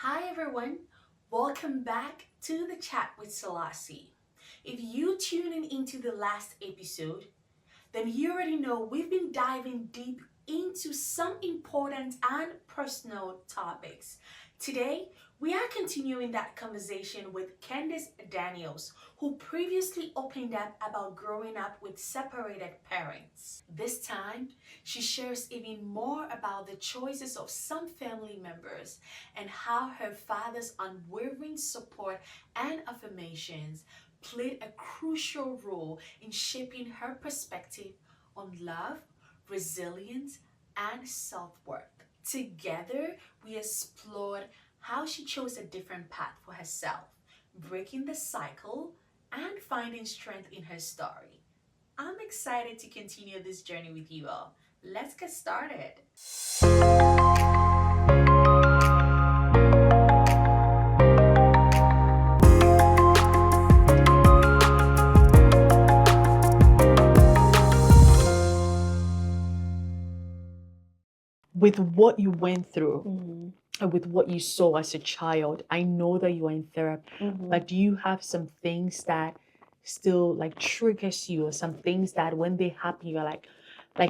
Hi everyone, welcome back to the chat with Selassie. If you tuning into the last episode, then you already know we've been diving deep into some important and personal topics. Today, we are continuing that conversation with Candice Daniels, who previously opened up about growing up with separated parents. This time, she shares even more about the choices of some family members and how her father's unwavering support and affirmations played a crucial role in shaping her perspective on love, resilience, and self worth. Together, we explored how she chose a different path for herself, breaking the cycle and finding strength in her story. I'm excited to continue this journey with you all. Let's get started. With what you went through and with what you saw as a child, I know that you are in therapy, but do you have some things that still like triggers you, or some things that when they happen, you're like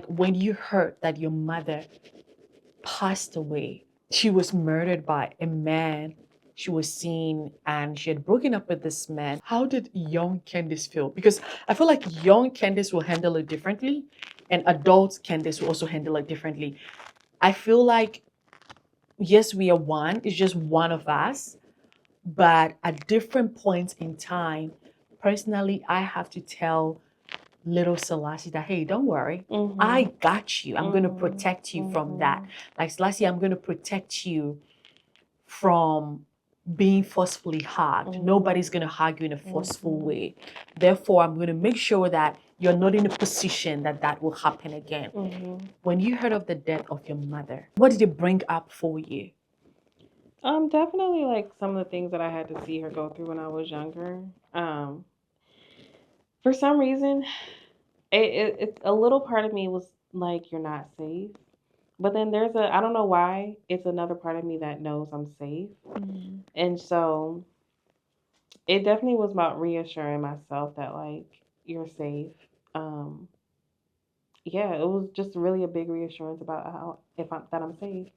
when you heard that your mother passed away, she was murdered by a man she was seeing and she had broken up with this man. How did young Candice feel? Because I feel like young Candice will handle it differently and adult Candice will also handle it differently. I feel like, yes, we are one, it's just one of us, but at different points in time, personally, I have to tell little Selassie that, hey, don't worry, I got you. I'm going to protect you from that. Like, Selassie, I'm going to protect you from being forcefully hugged. Nobody's going to hug you in a forceful way. Therefore, I'm going to make sure that you're not in a position that that will happen again. When you heard of the death of your mother, what did it bring up for you? Definitely like some of the things that I had to see her go through when I was younger. For some reason, it's a little part of me was like, you're not safe. But then I don't know why, it's another part of me that knows I'm safe. And so it definitely was about reassuring myself that like, you're safe. Um, yeah, it was just really a big reassurance about that I'm safe.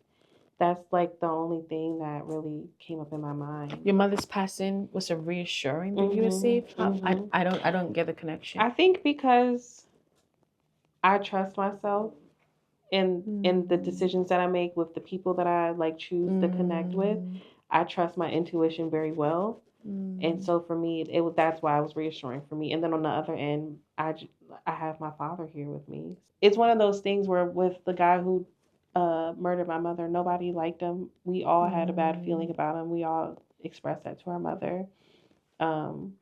That's like the only thing that really came up in my mind. Your mother's passing was a reassuring that you were safe. I don't get the connection. I think because I trust myself in the decisions that I make with the people that I like choose to connect with. I trust my intuition very well. And so for me, that's why it was reassuring for me. And then on the other end, I have my father here with me. It's one of those things where with the guy who murdered my mother, nobody liked him. We all had a bad feeling about him. We all expressed that to our mother. Um,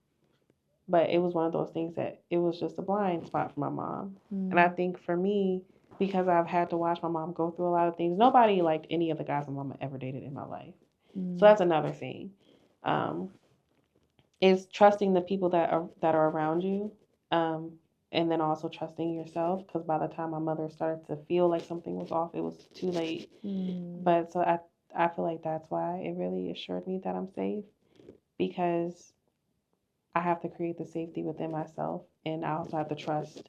but it was one of those things that it was just a blind spot for my mom. And I think for me, because I've had to watch my mom go through a lot of things, nobody liked any of the guys my mama ever dated in my life. So that's another thing. Um, is trusting the people that are around you, um, and then also trusting yourself. Because by the time my mother started to feel like something was off, it was too late. But so I feel like that's why it really assured me that I'm safe, because I have to create the safety within myself, and I also have to trust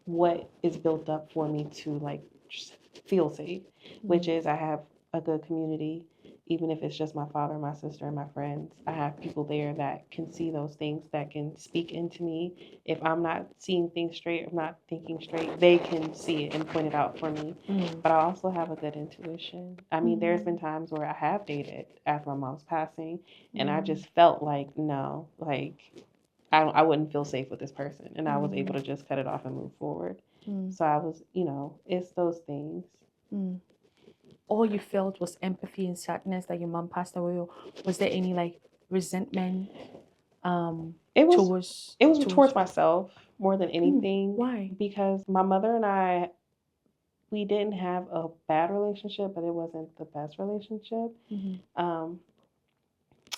what is built up for me to like just feel safe, which is I have a good community, even if it's just my father, my sister, and my friends. I have people there that can see those things, that can speak into me. If I'm not seeing things straight, I'm not thinking straight, they can see it and point it out for me. But I also have a good intuition. I mean, there's been times where I have dated after my mom's passing, and I just felt like, no, like I wouldn't feel safe with this person. And I was able to just cut it off and move forward. So I was, it's those things. All you felt was empathy and sadness that your mom passed away, or was there any like resentment It was towards it was towards myself more than anything. why? Because my mother and I, we didn't have a bad relationship, but it wasn't the best relationship. Um,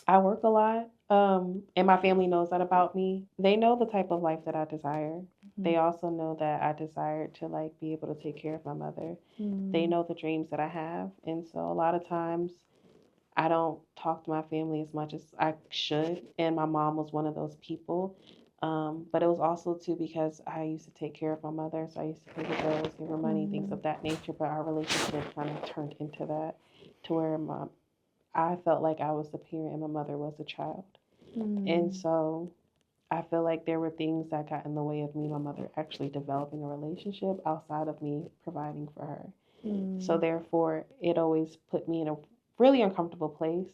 I work a lot, and my family knows that about me. They know the type of life that I desire. They also know that I desire to like be able to take care of my mother. They know the dreams that I have, and so a lot of times I don't talk to my family as much as I should, and my mom was one of those people. But it was also too because I used to take care of my mother, so I used to pay the bills, give her money, things of that nature. But our relationship kind of turned into that, to where I felt like I was the parent and my mother was the child, and so I feel like there were things that got in the way of me and my mother actually developing a relationship outside of me providing for her. So therefore, it always put me in a really uncomfortable place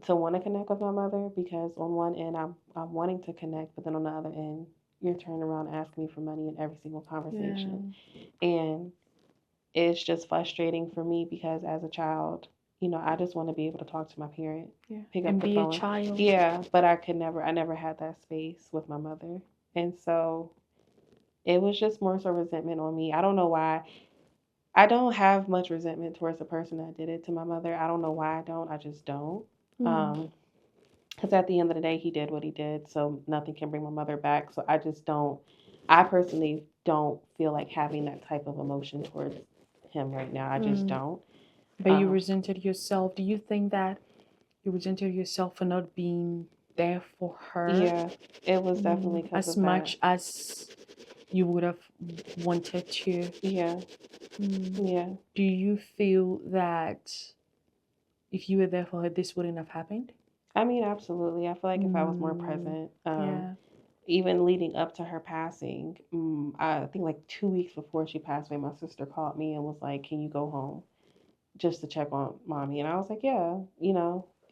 to want to connect with my mother, because on one end I'm wanting to connect, but then on the other end you're turning around asking me for money in every single conversation. And it's just frustrating for me because as a child, I just want to be able to talk to my parent, pick up And the be a phone. child. Yeah, but I never had that space with my mother. And so it was just more so resentment on me. I don't know why. I don't have much resentment towards the person that did it to my mother. I don't know why I don't. I just don't. Because at the end of the day, he did what he did, so nothing can bring my mother back. So I just don't. I personally don't feel like having that type of emotion towards him right now. I just don't. But you resented yourself. Do you think that you resented yourself for not being there for her? Yeah, it was definitely because as of much that. as you would have wanted to. Yeah, yeah. Do you feel that if you were there for her, this wouldn't have happened? I mean, absolutely. I feel like if I was more present, Yeah. even leading up to her passing, I think like 2 weeks before she passed away, my sister called me and was like, "Can you go home just to check on mommy?" And I was like, "Yeah."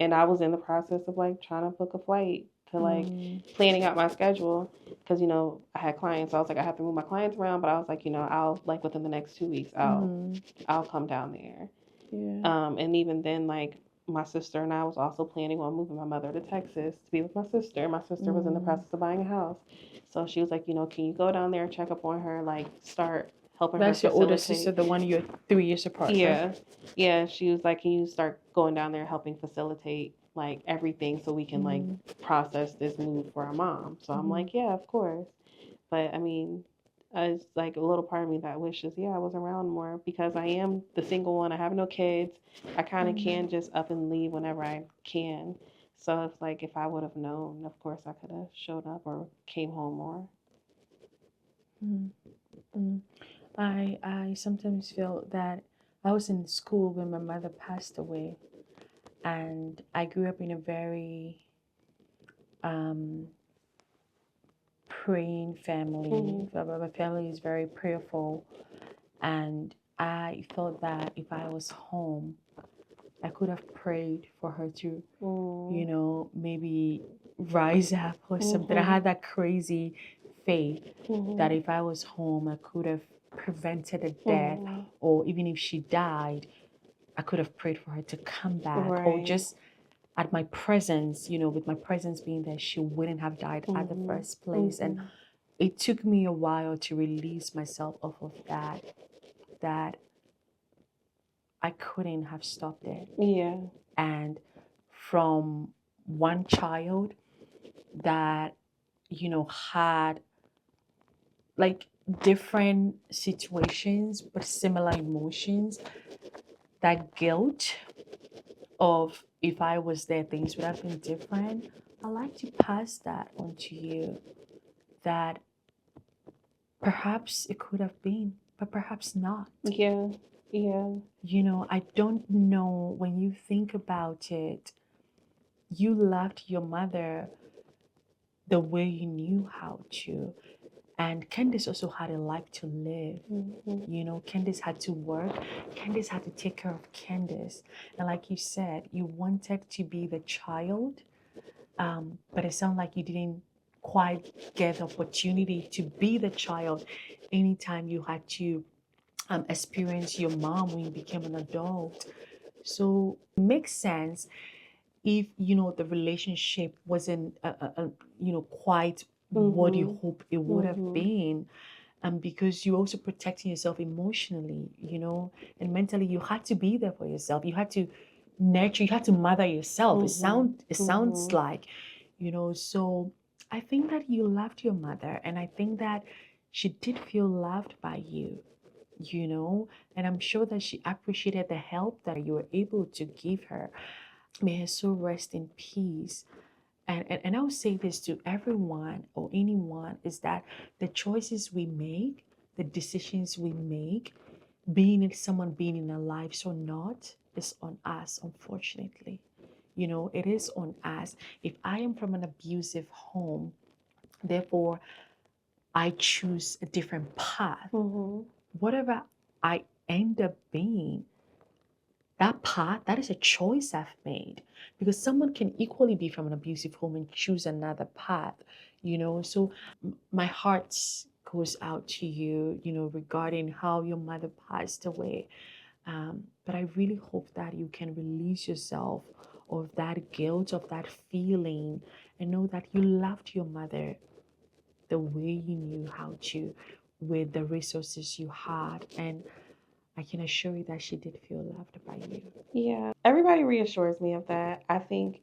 And I was in the process of like trying to book a flight to like planning out my schedule because I had clients. So I was like, I have to move my clients around, but I was like, I'll like within the next 2 weeks, I'll come down there. Yeah. And even then, like my sister and I was also planning on moving my mother to Texas to be with my sister. My sister was in the process of buying a house. So she was like, can you go down there and check up on her, like start helping her That's your older facilitate. sister, the one you're 3 years apart, Yeah. right? Yeah. She was like, can you start going down there helping facilitate like everything so we can like process this move for our mom? So I'm like, yeah, of course. But I mean, it's like a little part of me that wishes, yeah, I was around more because I am the single one. I have no kids. I kind of can just up and leave whenever I can. So it's like if I would have known, of course, I could have showed up or came home more. Mm. Mm. I sometimes feel that I was in school when my mother passed away, and I grew up in a very praying family. My family is very prayerful, and I thought that if I was home, I could have prayed for her to, maybe rise up or something. I had that crazy faith that if I was home, I could have prevented a death, or even if she died, I could have prayed for her to come back, or just at my presence, with my presence being there, she wouldn't have died at the first place. And it took me a while to release myself off of that I couldn't have stopped it. Yeah. And from one child that, had like different situations but similar emotions, that guilt of if I was there, things would have been different. I like to pass that on to you, that perhaps it could have been, but perhaps not. Yeah. Yeah. I don't know, when you think about it, you loved your mother the way you knew how to. And Candice also had a life to live. Candice had to work. Candice had to take care of Candice. And like you said, you wanted to be the child, but it sounded like you didn't quite get the opportunity to be the child anytime you had to experience your mom when you became an adult. So it makes sense if the relationship wasn't quite what you hope it would have been, because you're also protecting yourself emotionally, and mentally. You had to be there for yourself. You had to nurture. You had to mother yourself. It sounds like, So I think that you loved your mother, and I think that she did feel loved by you, and I'm sure that she appreciated the help that you were able to give her. May her soul rest in peace. And I would say this to everyone or anyone is that the choices we make, the decisions we make, someone being in our lives or not, is on us, unfortunately. It is on us. If I am from an abusive home, therefore I choose a different path. Whatever I end up being, that path, that is a choice I've made. Because someone can equally be from an abusive home and choose another path, So my heart goes out to you, regarding how your mother passed away. But I really hope that you can release yourself of that guilt, of that feeling, and know that you loved your mother the way you knew how to, with the resources you had. And I can assure you that she did feel loved by you. Yeah. Everybody reassures me of that. I think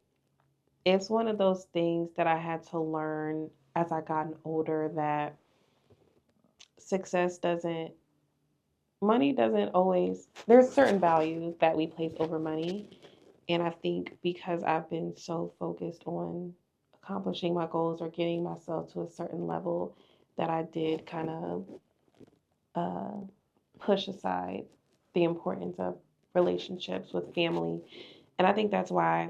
it's one of those things that I had to learn as I gotten older, that success doesn't, money doesn't always, there's certain values that we place over money. And I think because I've been so focused on accomplishing my goals or getting myself to a certain level, that I did kind of uh, push aside the importance of relationships with family. And I think that's why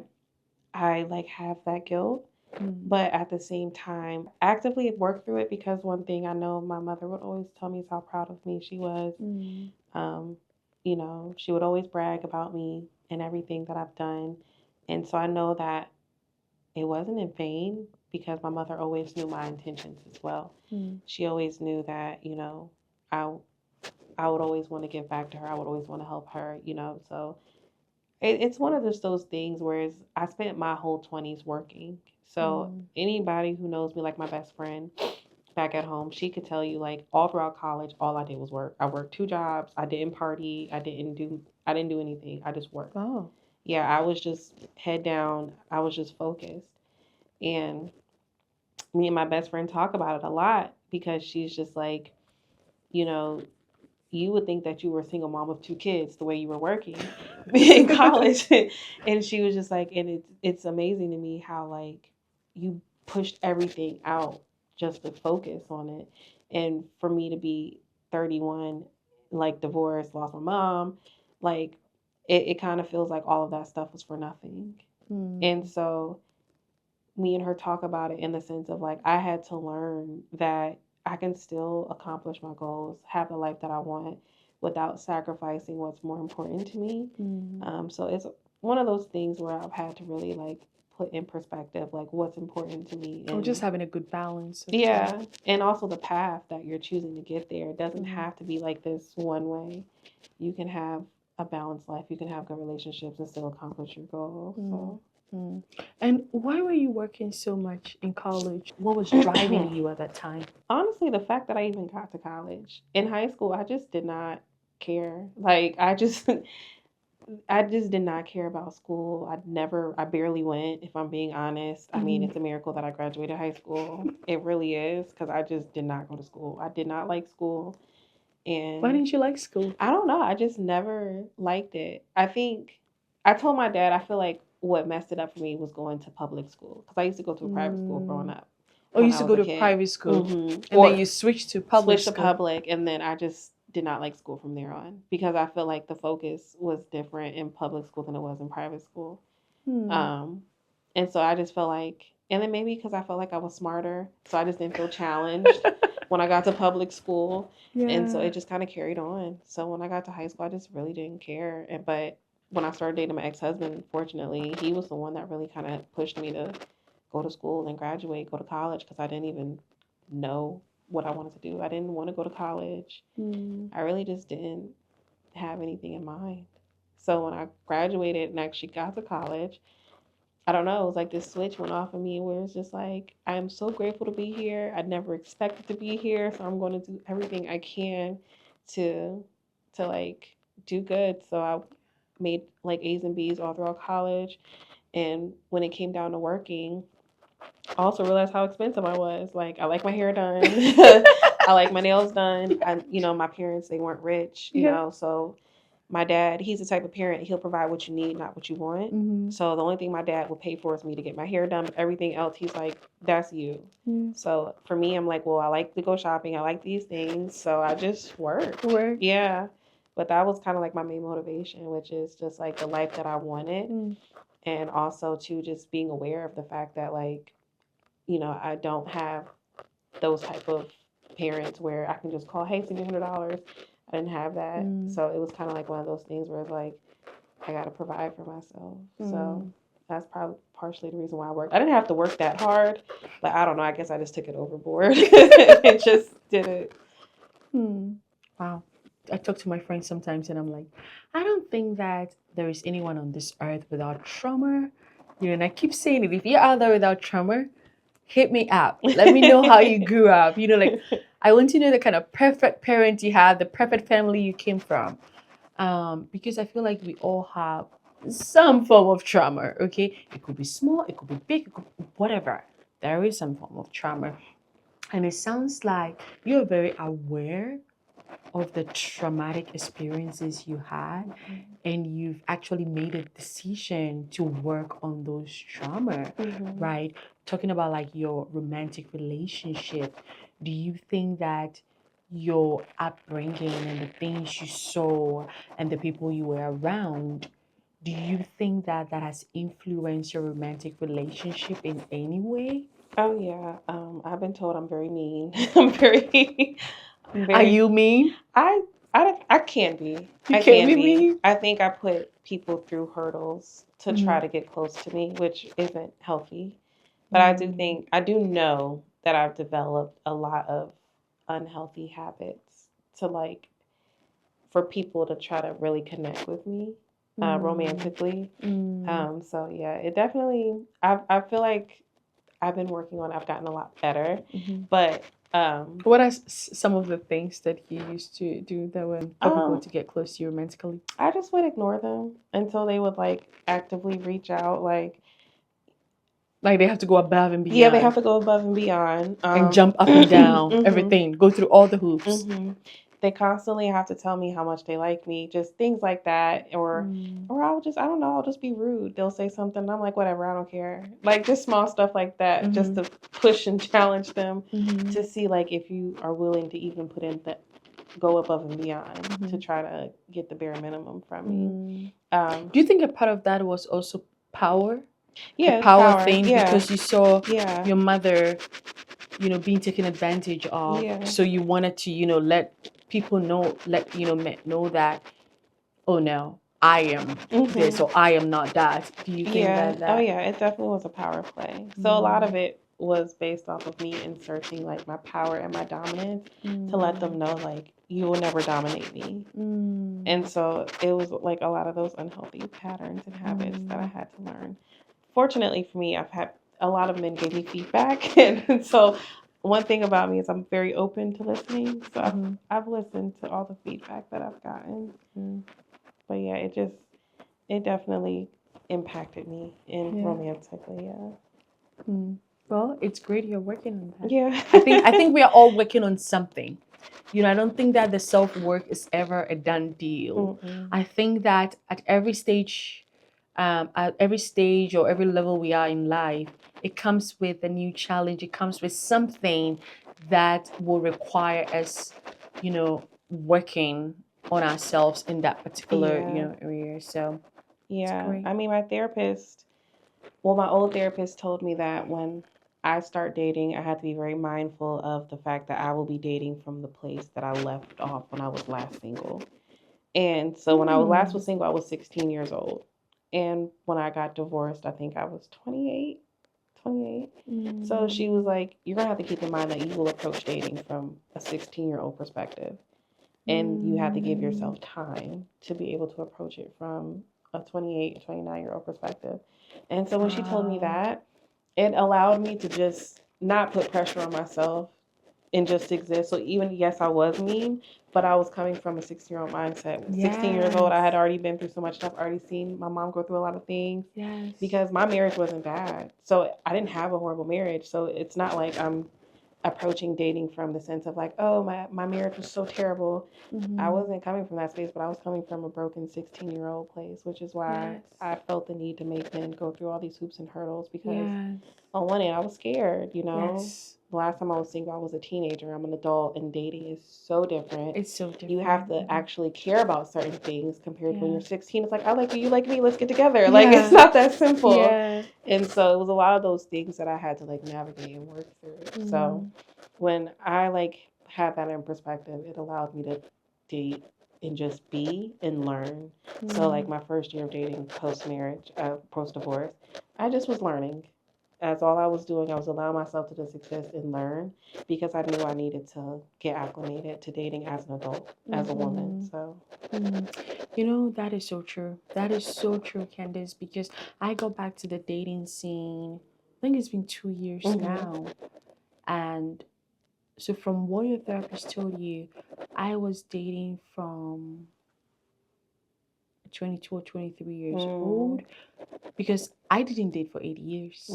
I like have that guilt. But at the same time, actively work through it, because one thing I know my mother would always tell me is how proud of me she was. She would always brag about me and everything that I've done. And so I know that it wasn't in vain, because my mother always knew my intentions as well. She always knew that, I I would always want to give back to her. I would always want to help her, So it's one of those things where I spent my whole 20s working. So anybody who knows me, like my best friend back at home, she could tell you, like, all throughout college, all I did was work. I worked 2 jobs. I didn't party. I didn't do anything. I just worked. Oh. Yeah, I was just head down. I was just focused. And me and my best friend talk about it a lot, because she's just like, you know, you would think that you were a single mom of 2 kids the way you were working in college. And she was just like, and it's amazing to me how, like, you pushed everything out just to focus on it. And for me to be 31, like, divorced, lost my mom, like, it kind of feels like all of that stuff was for nothing. And so me and her talk about it in the sense of, like, I had to learn that I can still accomplish my goals, have the life that I want, without sacrificing what's more important to me. So it's one of those things where I've had to really, like, put in perspective, like, what's important to me. Or just having a good balance. Yeah. And also the path that you're choosing to get there. It doesn't have to be like this one way. You can have a balanced life. You can have good relationships and still accomplish your goals. So. And why were you working so much in college? What was driving you at that time? Honestly, the fact that I even got to college. In high school, I just did not care. Like, I just did not care about school. I barely went, if I'm being honest. I mean, it's a miracle that I graduated high school. It really is, because I just did not go to school. I did not like school. And why didn't you like school? I don't know. I just never liked it. I think I told my dad, I feel like what messed it up for me was going to public school, because I used to go to a private school growing up. Oh, you used to go to private school, and then you switched to public school. Switched to public, and then I just did not like school from there on, because I feel like the focus was different in public school than it was in private school. And so I just felt like, and then maybe because I felt like I was smarter, so I just didn't feel challenged when I got to public school. Yeah. And so it just kind of carried on. So when I got to high school, I just really didn't care. But when I started dating my ex-husband, fortunately, he was the one that really kind of pushed me to go to school and graduate, go to college, because I didn't even know what I wanted to do. I didn't want to go to college. I really just didn't have anything in mind. So when I graduated and actually got to college, I don't know, it was like this switch went off of me, where it's just like, I am so grateful to be here. I never expected to be here, so I'm going to do everything I can to like do good. So I made like A's and B's all throughout college. And when it came down to working, I also realized how expensive I was. Like, I like my hair done. I like my nails done. My parents, they weren't rich, so My dad, he's the type of parent, he'll provide what you need, not what you want. Mm-hmm. So the only thing my dad will pay for is me to get my hair done. But everything else, he's like, that's you. Mm. So for me, I'm like, well, I like to go shopping. I like these things. So I just work. Work. Yeah. But that was kind of like my main motivation, which is just like the life that I wanted. Mm. And also to just being aware of the fact that, like, you know, I don't have those type of parents where I can just call, hey, send me $100. I didn't have that. Mm. So it was kind of like one of those things where it's like, I got to provide for myself. So that's probably partially the reason why I worked. I didn't have to work that hard, but I don't know. I guess I just took it overboard and just did it. Wow. I talk to my friends sometimes and I'm like, I don't think that there is anyone on this earth without trauma. You know, and I keep saying it. If you're out there without trauma, hit me up. Let me know how you grew up. You know, like I want to know the kind of perfect parent you had, the perfect family you came from. Because I feel like we all have some form of trauma, okay? It could be small, it could be big, it could be whatever. There is some form of trauma. And it sounds like you're very aware of the traumatic experiences you had, and you've actually made a decision to work on those trauma, right? Talking about like your romantic relationship, do you think that your upbringing and the things you saw and the people you were around, do you think that that has influenced your romantic relationship in any way? Oh yeah. I've been told I'm very mean. I'm very. Are you mean? I can be. You I can't can be be. mean? I think I put people through hurdles to try to get close to me, which isn't healthy. But I do think I do know that I've developed a lot of unhealthy habits to, like, for people to try to really connect with me romantically. So yeah, it definitely. I feel like I've been working on. I've gotten a lot better, but What are some of the things that you used to do that would for people to get close to you romantically? I just would ignore them until they would, like, actively reach out. Like they have to go above and beyond. Yeah, they have to go above and beyond and jump up and down, everything, go through all the hoops. They constantly have to tell me how much they like me, just things like that, or I don't know, I'll just be rude. They'll say something, and I'm like, whatever, I don't care. Like, just small stuff like that, just to push and challenge them to see, like, if you are willing to even put in the go above and beyond to try to get the bare minimum from me. Do you think a part of that was also power? Yeah, the power power. thing, Yeah. because you saw Yeah. your mother, you know, being taken advantage of. Yeah. So you wanted to, you know, let people know, know that, oh no, I am this or I am not that. Do you think that? Oh yeah, it definitely was a power play. So a lot of it was based off of me inserting, like, my power and my dominance to let them know, like, you will never dominate me. And so it was like a lot of those unhealthy patterns and habits that I had to learn. Fortunately for me, I've had a lot of men give me feedback, and so one thing about me is I'm very open to listening. So I've listened to all the feedback that I've gotten. But yeah, it definitely impacted me romantically. Yeah. Well, it's great you're working on that. Yeah. I think we are all working on something. You know, I don't think that the self-work is ever a done deal. I think that at every stage or every level we are in life, it comes with a new challenge. It comes with something that will require us, you know, working on ourselves in that particular, area. So yeah, I mean, my old therapist told me that when I start dating, I have to be very mindful of the fact that I will be dating from the place that I left off when I was last single. And so when I was single, I was 16 years old. And when I got divorced, I think I was 28. So she was like, you're going to have to keep in mind that you will approach dating from a 16-year-old perspective. And you have to give yourself time to be able to approach it from a 28, 29-year-old perspective. And so when she told me that, it allowed me to just not put pressure on myself and just exist. So even, yes, I was mean, but I was coming from a 16-year-old mindset. 16 years old, I had already been through so much stuff. I already seen my mom go through a lot of things. Because my marriage wasn't bad. So I didn't have a horrible marriage. So it's not like I'm approaching dating from the sense of like, oh, my marriage was so terrible. I wasn't coming from that space, but I was coming from a broken 16-year-old place, which is why I felt the need to make men go through all these hoops and hurdles because on one end, I was scared, you know. The last time I was single, I was a teenager. I'm an adult, and dating is so different. It's so different. You have to actually care about certain things compared to when you're 16. It's like, I like you, you like me, let's get together. Like, it's not that simple. And so it was a lot of those things that I had to like navigate and work through. So when I like had that in perspective, it allowed me to date and just be and learn. So like my first year of dating post-marriage, post-divorce, I just was learning. That's all I was doing. I was allowing myself to just exist and learn because I knew I needed to get acclimated to dating as an adult, as a woman. So, you know, that is so true. That is so true, Candice, because I go back to the dating scene. I think it's been 2 years now. And so from what your therapist told you, I was dating from 22 or 23 years old because I didn't date for 8 years.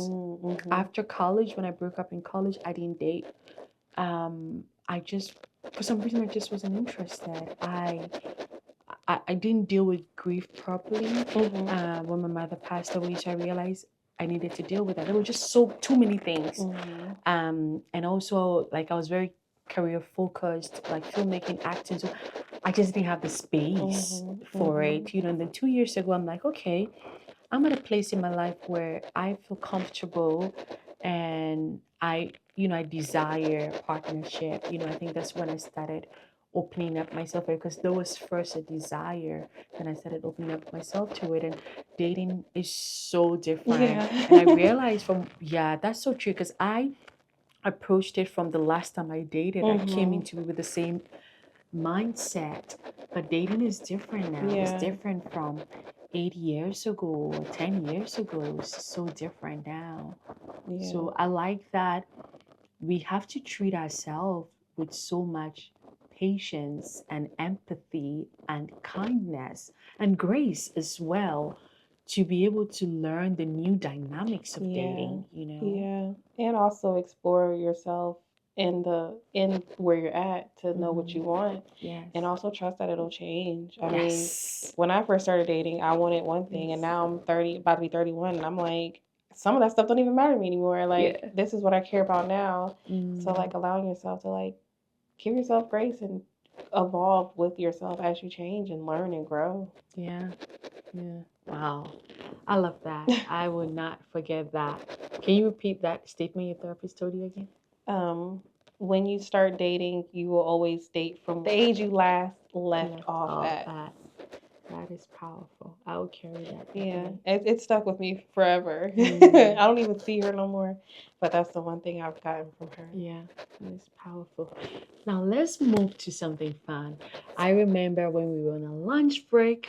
After college, when I broke up in college, I didn't date. I just, for some reason, I just wasn't interested. I didn't deal with grief properly when my mother passed away, so I realized I needed to deal with that. There were just too many things. And also, like, I was very career focused, like filmmaking, acting, so I just didn't have the space for it, you know. And then 2 years ago, I'm like, okay, I'm at a place in my life where I feel comfortable and I desire partnership. You know, I think that's when I started opening up myself because there was first a desire, then I started opening up myself to it. And dating is so different. And I realized that's so true because I approached it from the last time I dated. I came into it with the same mindset, but dating is different now. It's different from 8 years ago or 10 years ago. It's so different now. So I like that we have to treat ourselves with so much patience and empathy and kindness and grace as well to be able to learn the new dynamics of dating, you know. And also explore yourself in where you're at to know what you want. And also trust that it'll change. I mean, when I first started dating, I wanted one thing, and now I'm 30, about to be 31, and I'm like, some of that stuff don't even matter to me anymore. Like, this is what I care about now. So like allowing yourself to like give yourself grace and evolve with yourself as you change and learn and grow. Wow, I love that. I will not forget that. Can you repeat that statement your therapist told you again? When you start dating, you will always date from the age you left off at. That is powerful. I will carry that. It stuck with me forever. I don't even see her no more, but that's the one thing I've gotten from her. That is powerful. Now let's move to something fun. I remember when we were on a lunch break,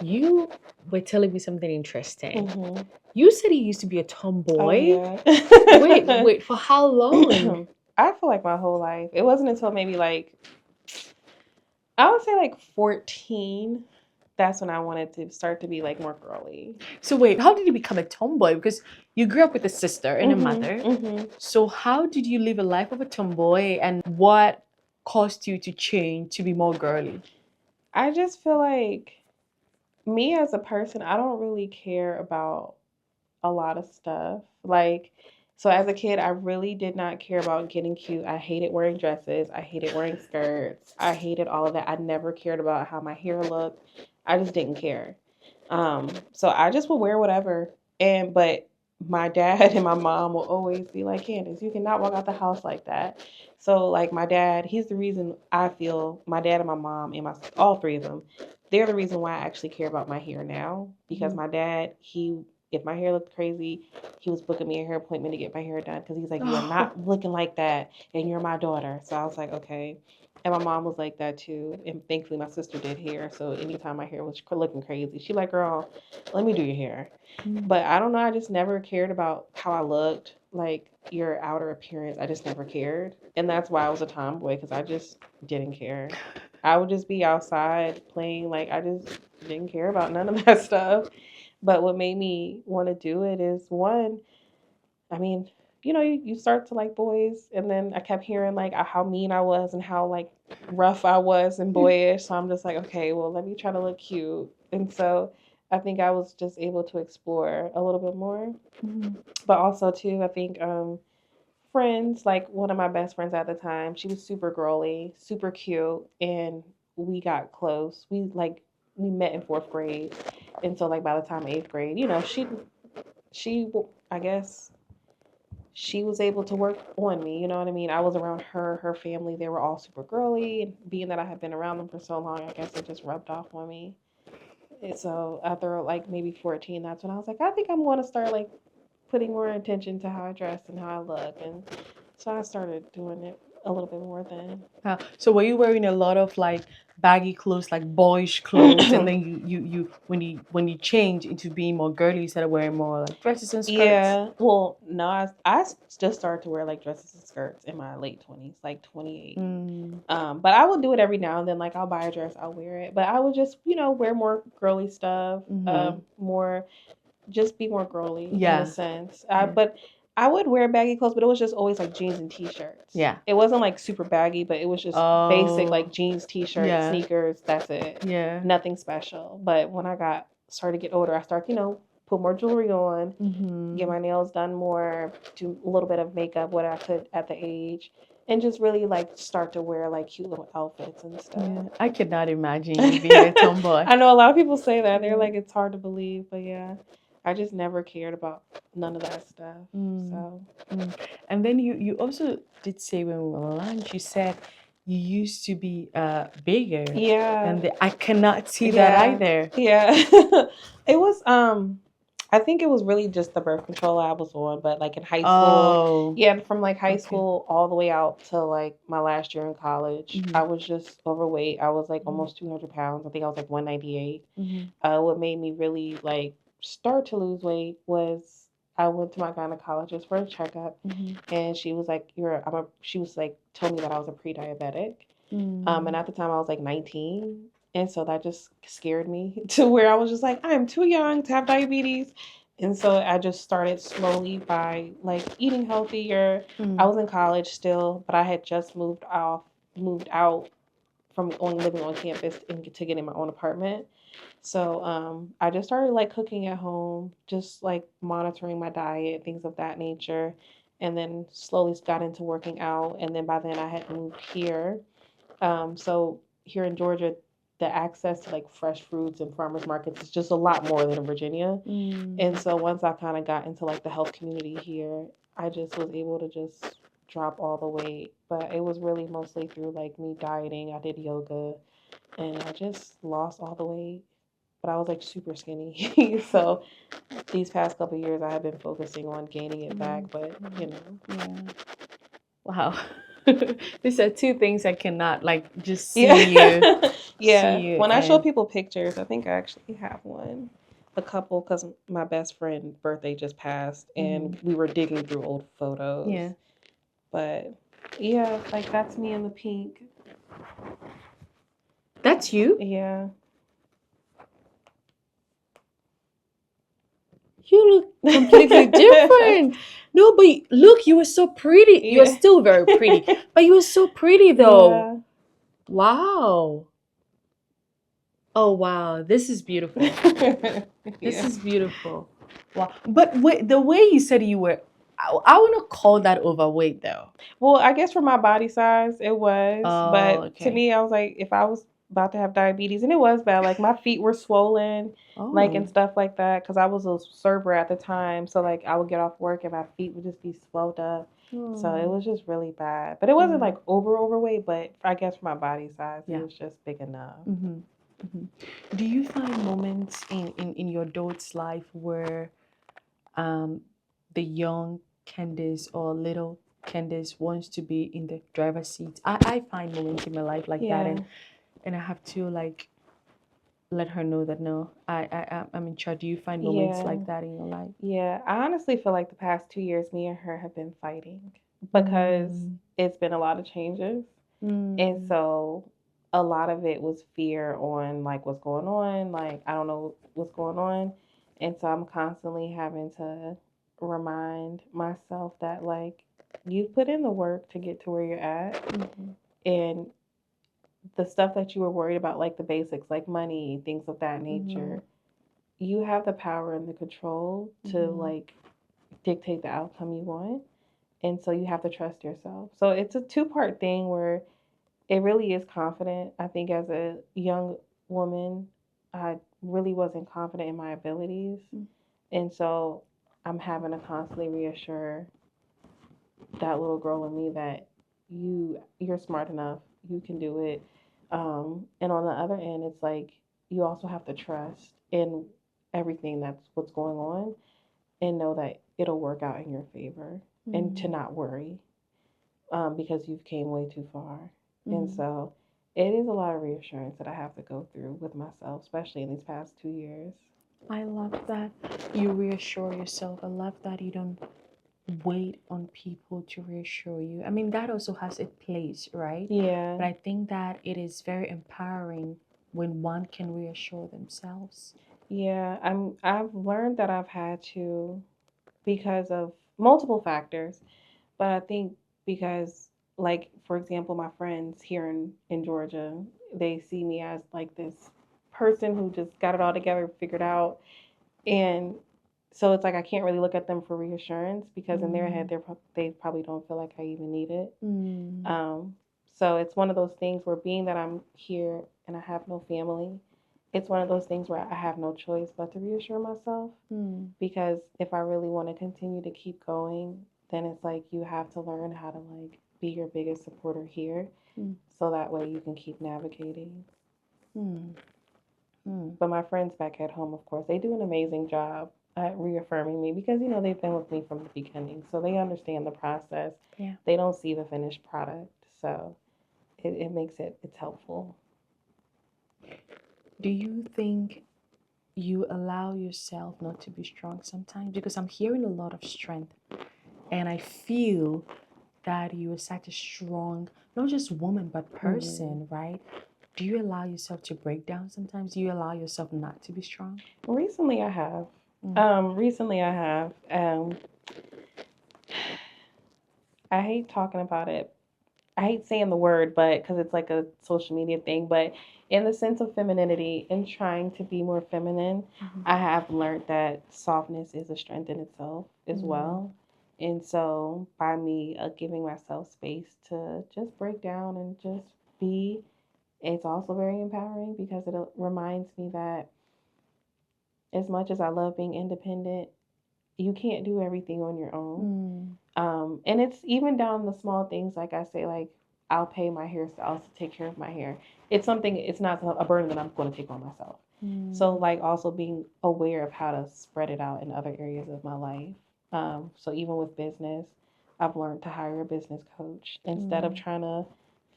you were telling me something interesting. You said you used to be a tomboy. Wait, for how long? I feel like my whole life. It wasn't until maybe like, I would say like 14. That's when I wanted to start to be like more girly. So wait, how did you become a tomboy? Because you grew up with a sister and a mother. So how did you live a life of a tomboy, and what caused you to change to be more girly? I just feel like me as a person, I don't really care about a lot of stuff. Like, so as a kid, I really did not care about getting cute. I hated wearing dresses. I hated wearing skirts. I hated all of that. I never cared about how my hair looked. I just didn't care. So I just would wear whatever. But my dad and my mom will always be like, Candice, you cannot walk out the house like that. So like my dad, he's the reason I feel, my dad and my mom and all three of them, they're the reason why I actually care about my hair now. Because my dad, if my hair looked crazy, he was booking me a hair appointment to get my hair done because he's like, you are not looking like that, and you're my daughter. So I was like, okay. And my mom was like that too. And thankfully, my sister did hair. So anytime my hair was looking crazy, she like, girl, let me do your hair. But I don't know. I just never cared about how I looked, like your outer appearance. I just never cared. And that's why I was a tomboy, because I just didn't care. I would just be outside playing. Like, I just didn't care about none of that stuff. But what made me want to do it is, one, I mean, you start to like boys, and then I kept hearing like how mean I was and how like rough I was and boyish. So I'm just like, okay, well, let me try to look cute. And so I think I was just able to explore a little bit more. But also too, I think friends, like one of my best friends at the time, she was super girly, super cute, and we got close. We met in fourth grade, and so like by the time eighth grade, she I guess she was able to work on me. You know what I mean? I was around her family. They were all super girly, and being that I had been around them for so long, I guess it just rubbed off on me. And so after like maybe 14, that's when I was like, I think I'm going to start like putting more attention to how I dress and how I look, and so I started doing it a little bit more then. So were you wearing a lot of like baggy clothes, like boyish clothes, and then you when you change into being more girly, you started wearing more like dresses and skirts? Yeah. Well, no, I just started to wear like dresses and skirts in my late 20s, like 28. But I would do it every now and then. Like I'll buy a dress, I'll wear it. But I would just, wear more girly stuff, more just be more girly in a sense. But I would wear baggy clothes, but it was just always like jeans and t-shirts. Yeah. It wasn't like super baggy, but it was just basic like jeans, t-shirts, sneakers. That's it. Yeah. Nothing special. But when I started to get older, I started, put more jewelry on, get my nails done more, do a little bit of makeup, what I could at the age, and just really like start to wear like cute little outfits and stuff. Yeah. I could not imagine you being a tomboy. I know a lot of people say that. They're like, it's hard to believe, but yeah. I just never cared about none of that stuff. So. And then you also did say when we were on lunch, you said you used to be bigger. Yeah. And I cannot see that either. Yeah. It was I think it was really just the birth control I was on, but like in high school, from like high school all the way out to like my last year in college, I was just overweight. I was like almost 200 pounds. I think I was like 198. What made me really like start to lose weight was I went to my gynecologist for a checkup, and she was like, she was like, told me that I was a pre-diabetic. And at the time I was like 19. And so that just scared me to where I was just like, I'm too young to have diabetes. And so I just started slowly by like eating healthier. I was in college still, but I had just moved out from only living on campus to getting my own apartment. So I just started like cooking at home, just like monitoring my diet, things of that nature. And then slowly got into working out. And then by then I had moved here. So here in Georgia, the access to like fresh fruits and farmers markets is just a lot more than in Virginia. And so once I kind of got into like the health community here, I just was able to just drop all the weight. But it was really mostly through like me dieting. I did yoga and I just lost all the weight. But I was like super skinny. So these past couple of years I have been focusing on gaining it back, but Yeah. Wow. These are two things I cannot like just see you. Yeah. See you When I show people pictures, I think I actually have one. A couple, because my best friend's birthday just passed and we were digging through old photos. Yeah. But yeah, like that's me in the pink. That's you? Yeah. You look completely different. No, but look, you were so pretty. You're still very pretty, but you were so pretty though. Yeah. Wow. Oh wow, this is beautiful. This is beautiful. Wow. But the way you said you were, I wouldn't call that overweight though. Well, I guess for my body size, it was. But to me, I was like, if I was about to have diabetes, and it was bad, like my feet were swollen, like and stuff like that, because I was a server at the time. So like I would get off work and my feet would just be swelled up. So it was just really bad. But it wasn't like overweight, but I guess for my body size, it was just big enough. Do you find moments in your adult's life where the young Candice or little Candice wants to be in the driver's seat? I find moments in my life like that, and I have to like let her know that no, I'm in charge. Do you find moments like that in your life? Yeah, I honestly feel like the past 2 years, me and her have been fighting because it's been a lot of changes, and so a lot of it was fear on like what's going on, like I don't know what's going on, and so I'm constantly having to remind myself that that like you've put in the work to get to where you're at, and the stuff that you were worried about, like the basics, like money, things of that nature, you have the power and the control to like dictate the outcome you want. And so you have to trust yourself. So it's a two-part thing where it really is confident. I think as a young woman, I really wasn't confident in my abilities. And so I'm having to constantly reassure that little girl in me that you're smart enough, you can do it. And on the other end, it's like you also have to trust in everything that's what's going on and know that it'll work out in your favor and to not worry because you've came way too far. And so it is a lot of reassurance that I have to go through with myself, especially in these past 2 years. I love that you reassure yourself. I love that you don't wait on people to reassure you. I mean, that also has its place, right? Yeah. But I think that it is very empowering when one can reassure themselves. Yeah, I've learned that I've had to because of multiple factors, but I think because like for example, my friends here in Georgia, they see me as like this person who just got it all together, figured out, and so it's like I can't really look at them for reassurance because in their head they probably don't feel like I even need it. So it's one of those things where being that I'm here and I have no family, it's one of those things where I have no choice but to reassure myself because if I really want to continue to keep going, then it's like you have to learn how to like be your biggest supporter here so that way you can keep navigating. But my friends back at home, of course, they do an amazing job at reaffirming me because, you know, they've been with me from the beginning. So they understand the process. Yeah. They don't see the finished product. So it makes it's helpful. Do you think you allow yourself not to be strong sometimes? Because I'm hearing a lot of strength and I feel that you are such a strong, not just woman, but person, right? Do you allow yourself to break down sometimes? Do you allow yourself not to be strong? Recently I have. I hate talking about it. I hate saying the word, but because it's like a social media thing, but in the sense of femininity and trying to be more feminine, I have learned that softness is a strength in itself as well. And so by me giving myself space to just break down and just be, it's also very empowering because it reminds me that as much as I love being independent, you can't do everything on your own. And it's even down the small things, like I say, like I'll pay my hairstyles to take care of my hair. It's not a burden that I'm going to take on myself. So like also being aware of how to spread it out in other areas of my life. So even with business, I've learned to hire a business coach instead of trying to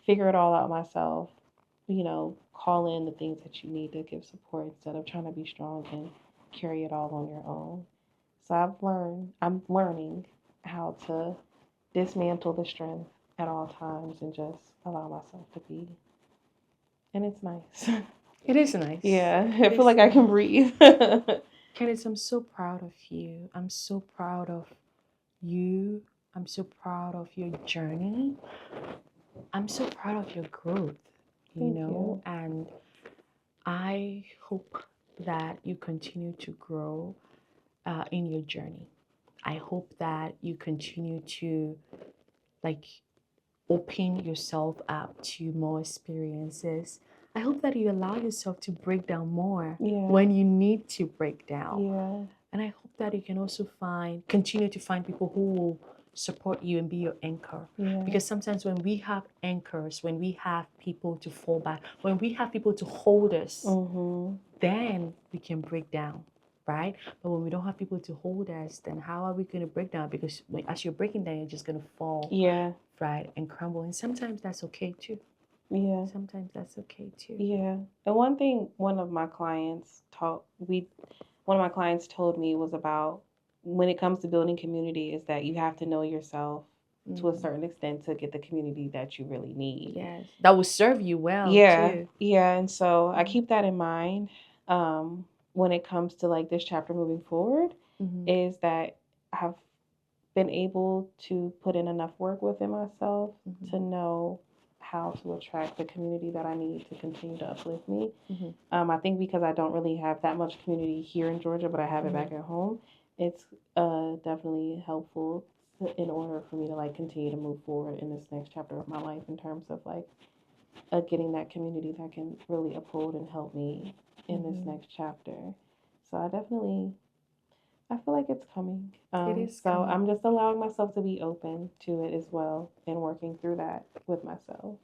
figure it all out myself. You know, call in the things that you need to give support instead of trying to be strong and carry it all on your own. So I'm learning how to dismantle the strength at all times and just allow myself to be. And it's nice. It is nice. Yeah, I feel like I can breathe. Candice, I'm so proud of you. I'm so proud of you. I'm so proud of your journey. I'm so proud of your growth, Thank you. And I hope that you continue to grow in your journey. I hope that you continue to like open yourself up to more experiences. I hope that you allow yourself to break down more when you need to break down. Yeah. And I hope that you can also continue to find people who will support you and be your anchor. Yeah. Because sometimes when we have anchors, when we have people to fall back, when we have people to hold us, then we can break down, right? But when we don't have people to hold us, then how are we going to break down? Because as you're breaking down, you're just going to fall. Yeah. Right, and crumble. And sometimes that's okay too. Yeah. Sometimes that's okay too. Yeah. And one thing one of my clients told me was about when it comes to building community is that you have to know yourself to a certain extent to get the community that you really need. Yes. That will serve you well too. Yeah. And so I keep that in mind when it comes to like this chapter moving forward is that I've been able to put in enough work within myself Mhm. to know how to attract the community that I need to continue to uplift me. Mhm. I think because I don't really have that much community here in Georgia, but I have it back at home, it's definitely helpful in order for me to like continue to move forward in this next chapter of my life in terms of like getting that community that can really uphold and help me in this next chapter. So I feel like it's coming. It is So coming. I'm just allowing myself to be open to it as well and working through that with myself.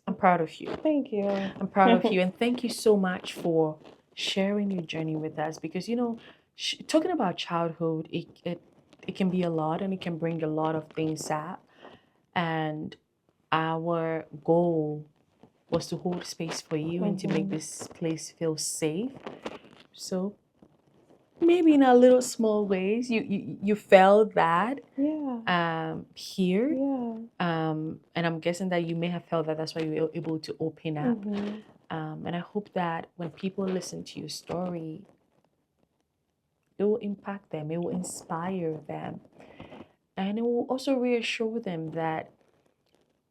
I'm proud of you. Thank you. I'm proud of you, and thank you so much for sharing your journey with us. Because talking about childhood, it can be a lot, and it can bring a lot of things up. And our goal was to hold space for you and to make this place feel safe. So maybe in a little small ways, you felt that here. And I'm guessing that you may have felt that that's why you were able to open up. And I hope that when people listen to your story, it will impact them, it will inspire them, and it will also reassure them that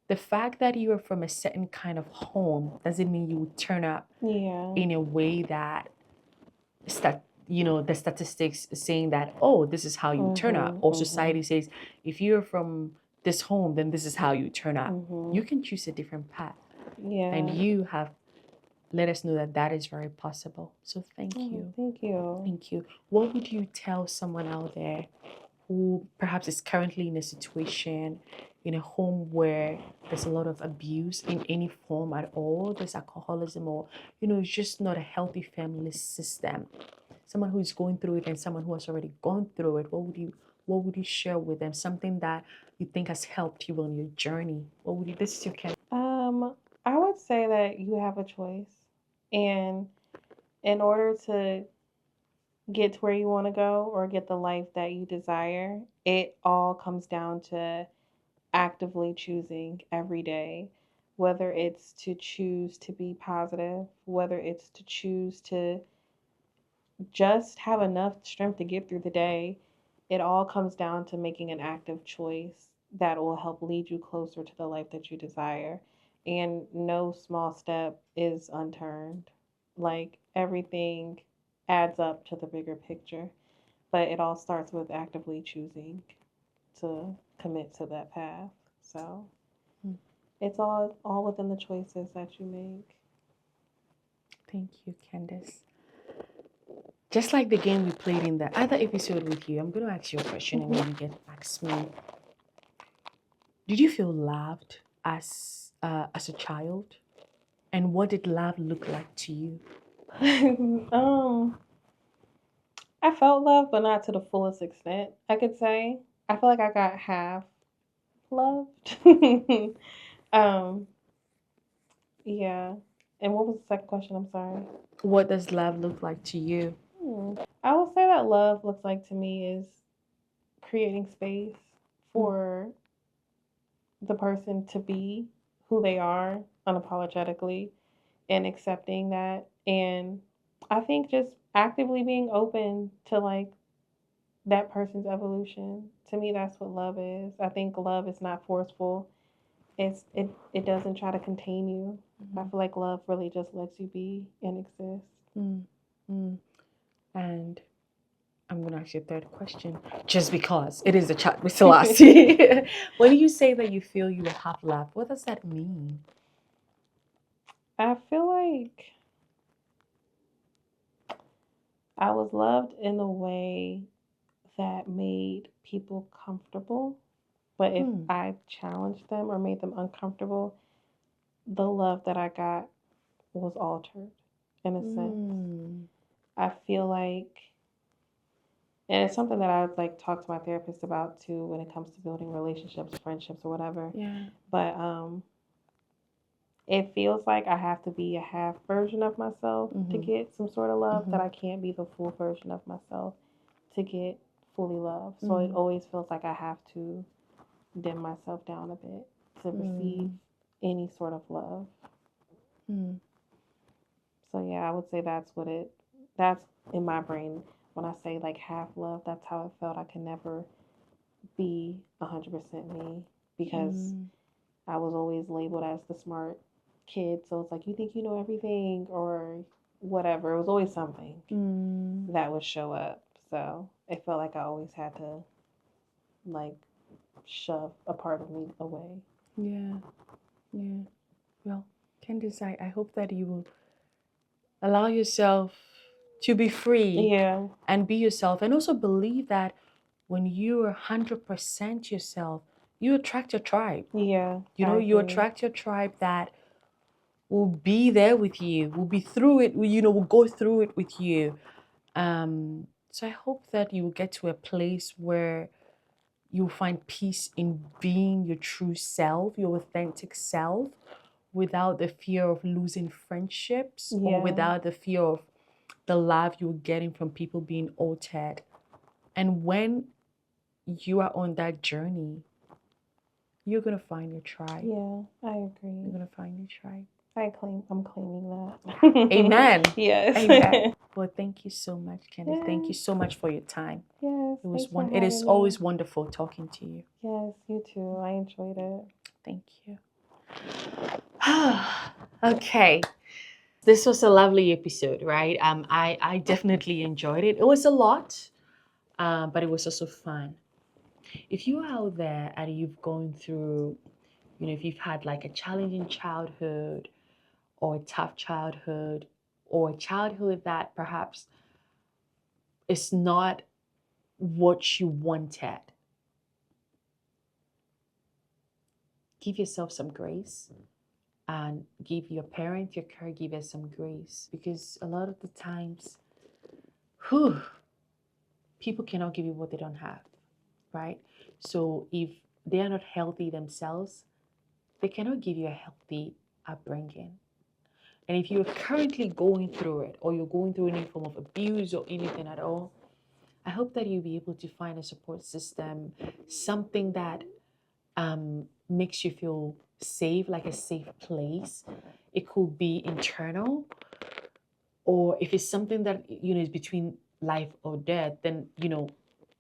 the fact that you are from a certain kind of home doesn't mean you will turn up in a way that the statistics saying that, oh, this is how you turn up, or society says if you're from this home, then this is how you turn up. You can choose a different path, and you have let us know that that is very possible. So thank you. Thank you. What would you tell someone out there who perhaps is currently in a situation in a home where there's a lot of abuse in any form at all? There's alcoholism, or it's just not a healthy family system. Someone who is going through it and someone who has already gone through it. What would you share with them? Something that you think has helped you on your journey. What would you? This is your Candice. I would say that you have a choice, and in order to get to where you want to go or get the life that you desire, it all comes down to actively choosing every day, whether it's to choose to be positive, whether it's to choose to just have enough strength to get through the day. It all comes down to making an active choice that will help lead you closer to the life that you desire. And no small step is unturned. Like everything adds up to the bigger picture, but it all starts with actively choosing to commit to that path. So it's all within the choices that you make. Thank you, Candice. Just like the game we played in the other episode with you, I'm going to ask you a question and then you get to ask me. Did you feel loved as a child? And what did love look like to you? I felt love, but not to the fullest extent, I could say. I feel like I got half loved. um, yeah. And what was the second question? I'm sorry. What does love look like to you? I will say that love looks like to me is creating space for the person to be who they are unapologetically and accepting that. And I think just actively being open to like that person's evolution. To me, that's what love is. I think love is not forceful. It doesn't try to contain you. I feel like love really just lets you be and exist. And I'm going to ask you a third question, just because it is a chat with Selassie. When you say that you feel you were half loved, what does that mean? I feel like I was loved in a way that made people comfortable. But if I challenged them or made them uncomfortable, the love that I got was altered in a sense. I feel like, and it's something that I would like talk to my therapist about too when it comes to building relationships, friendships, or whatever. Yeah. But it feels like I have to be a half version of myself to get some sort of love, that I can't be the full version of myself to get fully loved. So it always feels like I have to dim myself down a bit to receive any sort of love. So yeah, I would say that's in my brain when I say like half love, that's how it felt. I can never be 100% me because I was always labeled as the smart kid. So it's like, you think you know everything or whatever. It was always something that would show up. So it felt like I always had to like shove a part of me away. Yeah. Well, Candice, I hope that you will allow yourself to be free and be yourself, and also believe that when you're 100% yourself, you attract your tribe. Yeah. You attract your tribe that will be there with you, will be through it, will go through it with you. So I hope that you will get to a place where you'll find peace in being your true self, your authentic self, without the fear of losing friendships or without the fear of the love you're getting from people being altered. And when you are on that journey, you're going to find your tribe. Yeah, I agree. You're going to find your tribe. I'm claiming that. Amen. Yes. Amen. Well, thank you so much, Candice. Yes. Thank you so much for your time. Yes. It is always wonderful talking to you. Yes, you too. I enjoyed it. Thank you. Okay. This was a lovely episode, right? I definitely enjoyed it. It was a lot, but it was also fun. If you're out there and you've gone through, if you've had like a challenging childhood or a tough childhood or a childhood that perhaps is not what you wanted, give yourself some grace and give your parent, your caregiver some grace, because a lot of the times, people cannot give you what they don't have, right? So if they are not healthy themselves, they cannot give you a healthy upbringing. And if you're currently going through it, or you're going through any form of abuse or anything at all, I hope that you'll be able to find a support system, something that makes you feel safe, like a safe place. It could be internal, or if it's something that is between life or death, then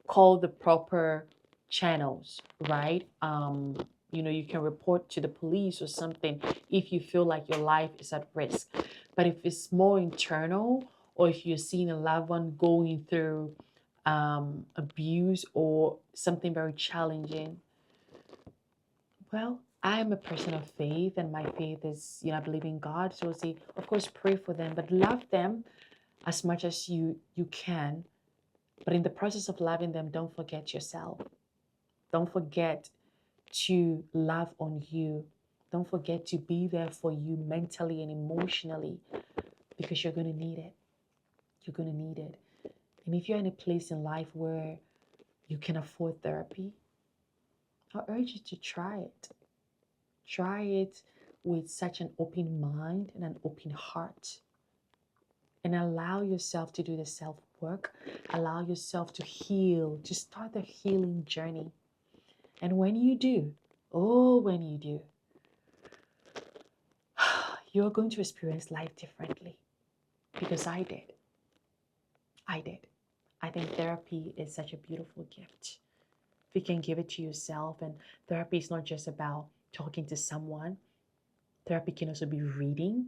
call the proper channels, right? You can report to the police or something if you feel like your life is at risk. But if it's more internal, or if you're seeing a loved one going through abuse or something very challenging, well, I am a person of faith, and my faith is, I believe in God. So I'll say, of course, pray for them, but love them as much as you can. But in the process of loving them, don't forget yourself. Don't forget to love on you. Don't forget to be there for you mentally and emotionally, because you're going to need it. You're going to need it. And if you're in a place in life where you can afford therapy, I urge you to try it. Try it with such an open mind and an open heart. And allow yourself to do the self-work. Allow yourself to heal, to start the healing journey. And when you do, you're going to experience life differently. Because I did. I think therapy is such a beautiful gift. If you can give it to yourself, and therapy is not just about talking to someone. Therapy can also be reading.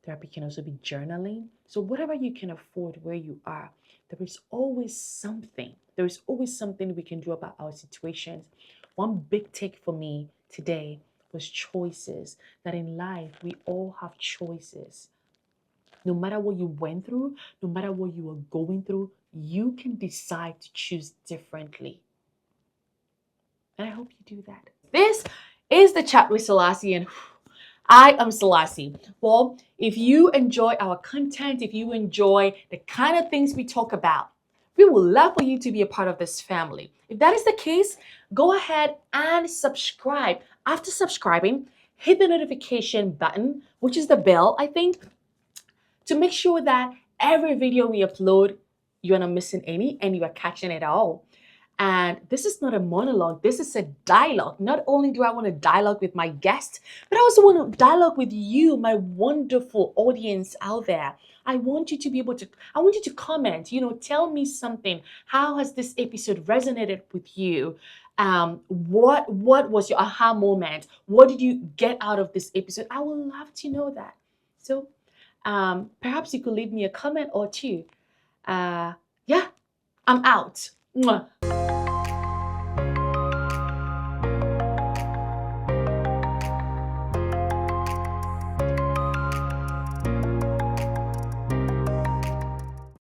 Therapy can also be journaling. So whatever you can afford where you are, there is always something. There is always something we can do about our situations. One big take for me today was choices. That in life, we all have choices. No matter what you went through, no matter what you are going through, you can decide to choose differently. And I hope you do that. This is the Chat with Selassie, and I am Selassie. Well, if you enjoy our content, if you enjoy the kind of things we talk about, we would love for you to be a part of this family. If that is the case, go ahead and subscribe. After subscribing, hit the notification button, which is the bell, I think, to make sure that every video we upload, you're not missing any and you are catching it all. And this is not a monologue, this is a dialogue. Not only do I want to dialogue with my guest, but I also want to dialogue with you, my wonderful audience out there. I want you to be able to, I want you to comment, tell me something. How has this episode resonated with you? What was your aha moment? What did you get out of this episode? I would love to know that. So perhaps you could leave me a comment or two. Yeah, I'm out. Mwah.